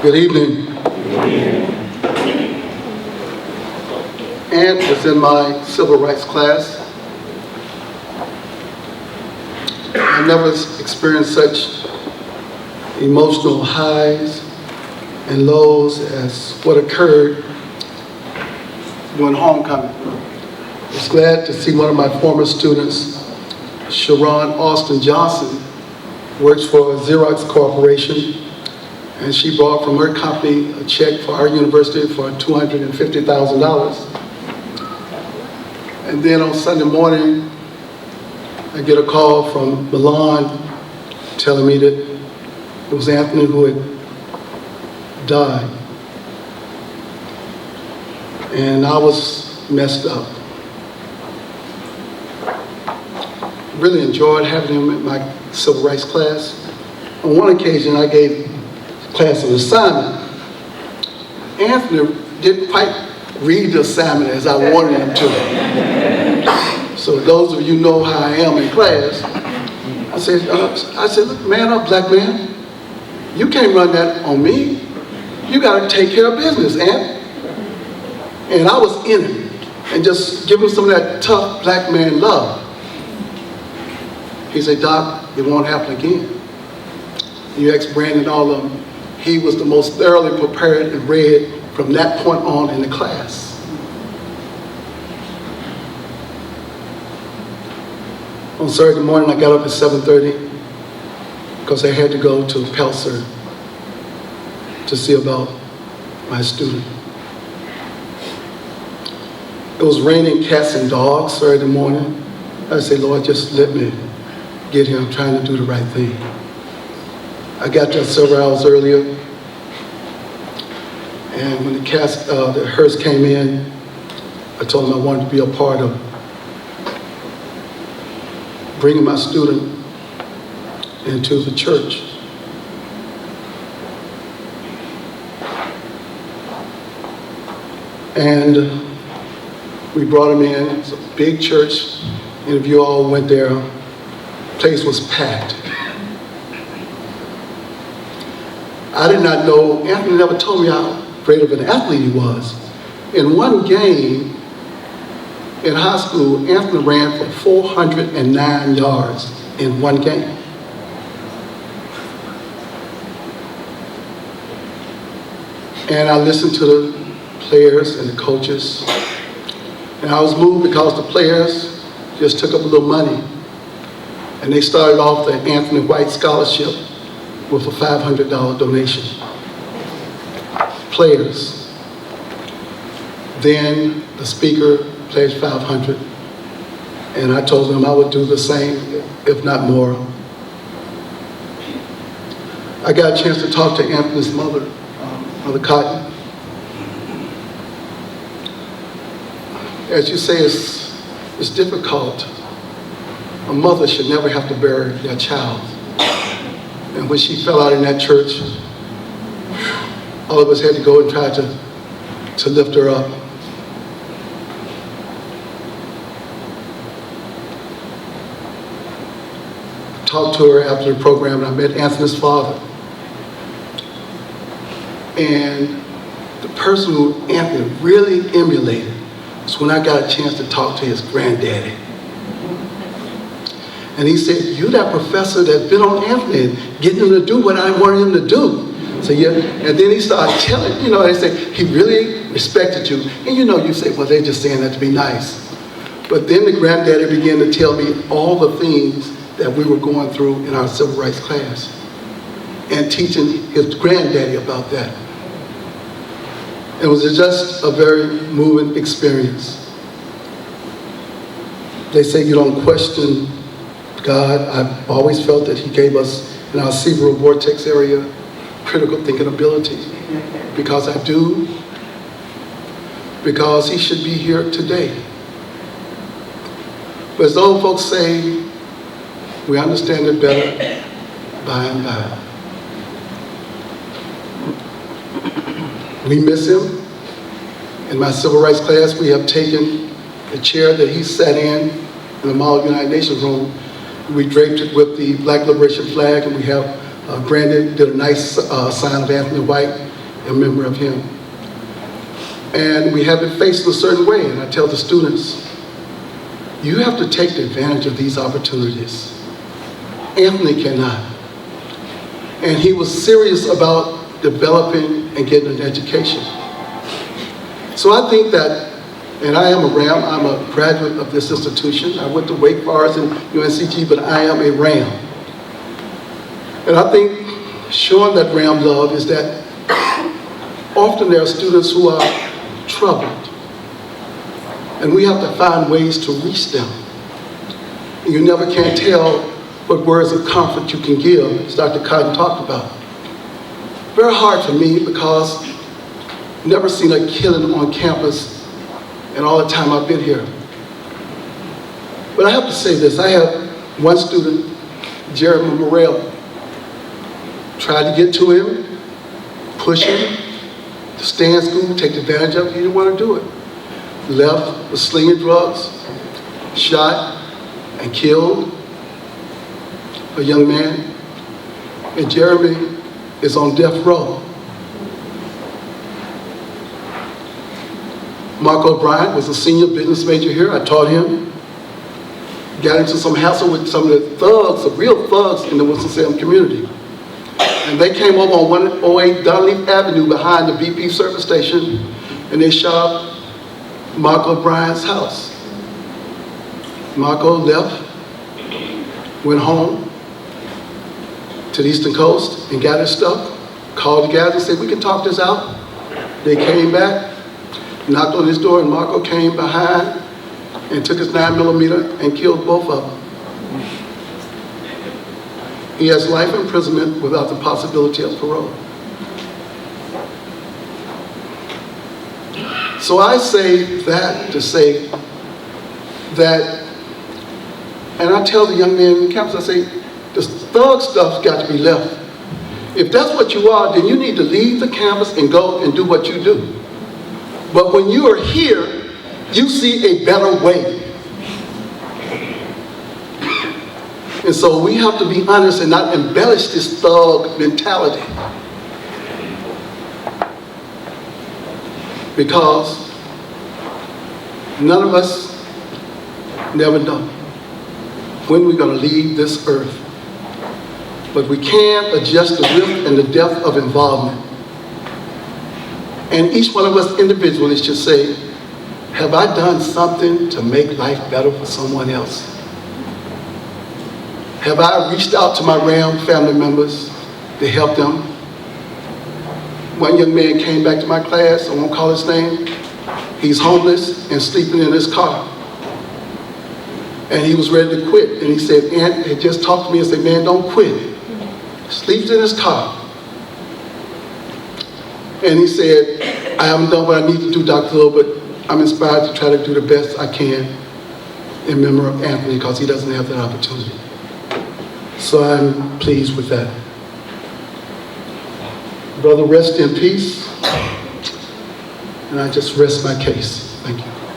Good evening. Ant was in my civil rights class. I never experienced such emotional highs and lows as what occurred during homecoming. I was glad to see one of my former students, Sharon Austin Johnson, works for Xerox Corporation, and she brought from her company a check for our university for $250,000. And then on Sunday morning, I get a call from Milan telling me that it was Anthony who had died. And I was messed up. Really enjoyed having him in my civil rights class. On one occasion, I gave class an assignment. Anthony didn't quite read the assignment as I wanted him to. So those of you know how I am in class. I said, look, man up, black man. You can't run that on me. You got to take care of business, Ant. And I was in it and just give him some of that tough black man love. He said, Doc, it won't happen again. You asked Brandon, all of them. He was the most thoroughly prepared and read from that point on in the class. On Saturday morning, I got up at 7:30 because I had to go to Pelser to see about my student. It was raining cats and dogs Saturday morning. I said, Lord, just let me get here. I'm trying to do the right thing. I got there several hours earlier, and when the hearse came in, I told him I wanted to be a part of bringing my student into the church. And we brought him in. It's a big church, and if you all went there, the place was packed. I did not know, Anthony never told me how great of an athlete he was. In one game in high school, Anthony ran for 409 yards in one game. And I listened to the players and the coaches, and I was moved because the players just took up a little money, and they started off the Anthony White Scholarship with a $500 donation. Players. Then the speaker pledged $500, and I told them I would do the same, if not more. I got a chance to talk to Anthony's mother, Mother Cotton. As you say, it's difficult. A mother should never have to bury their child. And when she fell out in that church, all of us had to go and try to lift her up. I talked to her after the program, and I met Anthony's father. And the person who Anthony really emulated was when I got a chance to talk to his granddaddy. And he said, you that professor that's been on Anthony and getting him to do what I wanted him to do. So yeah, and then he started telling, they say, he really respected you. And you say, well, they're just saying that to be nice. But then the granddaddy began to tell me all the things that we were going through in our civil rights class and teaching his granddaddy about that. It was just a very moving experience. They say you don't question God. I've always felt that he gave us, in our cerebral vortex area, critical thinking ability. Because I do. Because he should be here today. But as old folks say, we understand it better by and by. We miss him. In my civil rights class, we have taken the chair that he sat in the Model United Nations room. We draped with the Black Liberation flag, and we have Brandon did a nice sign of Anthony White in memory of him. And we have it faced in a certain way, and I tell the students, you have to take advantage of these opportunities. Anthony cannot. And he was serious about developing and getting an education. So I think that, and I am a RAM, I'm a graduate of this institution. I went to Wake Forest and UNCG, but I am a RAM. And I think showing that RAM love is that often there are students who are troubled. And we have to find ways to reach them. And you never can tell what words of comfort you can give, as Dr. Cotton talked about. Very hard for me because I've never seen a killing on campus in all the time I've been here. But I have to say this, I have one student, Jeremy Morrell, tried to get to him, push him to stay in school, take advantage of it. He didn't want to do it. Left with slinging drugs, shot and killed a young man. And Jeremy is on death row. Mark O'Brien was a senior business major here. I taught him. Got into some hassle with some of the thugs, the real thugs in the Winston-Salem community. And they came over on 108 Dunleaf Avenue behind the BP service station, and they shot up Mark O'Brien's house. Marco left, went home to the Eastern Coast and got his stuff, called the guys and said, we can talk this out. They came back, knocked on his door, and Marco came behind and took his 9mm and killed both of them. He has life imprisonment without the possibility of parole. So I say that to say that, and I tell the young men in campus, I say, the thug stuff's got to be left. If that's what you are, then you need to leave the campus and go and do what you do. But when you are here, you see a better way. And so we have to be honest and not embellish this thug mentality. Because none of us never know when we're going to leave this earth. But we can adjust the width and the depth of involvement. And each one of us individually should say, have I done something to make life better for someone else? Have I reached out to my RAM family members to help them? One young man came back to my class, I won't call his name. He's homeless and sleeping in his car. And he was ready to quit. And he said, Aunt, he just talked to me and said, man, don't quit. Sleeps in his car. And he said, I haven't done what I need to do, Dr. Hill, but I'm inspired to try to do the best I can in memory of Anthony because he doesn't have that opportunity. So I'm pleased with that. Brother, rest in peace. And I just rest my case. Thank you.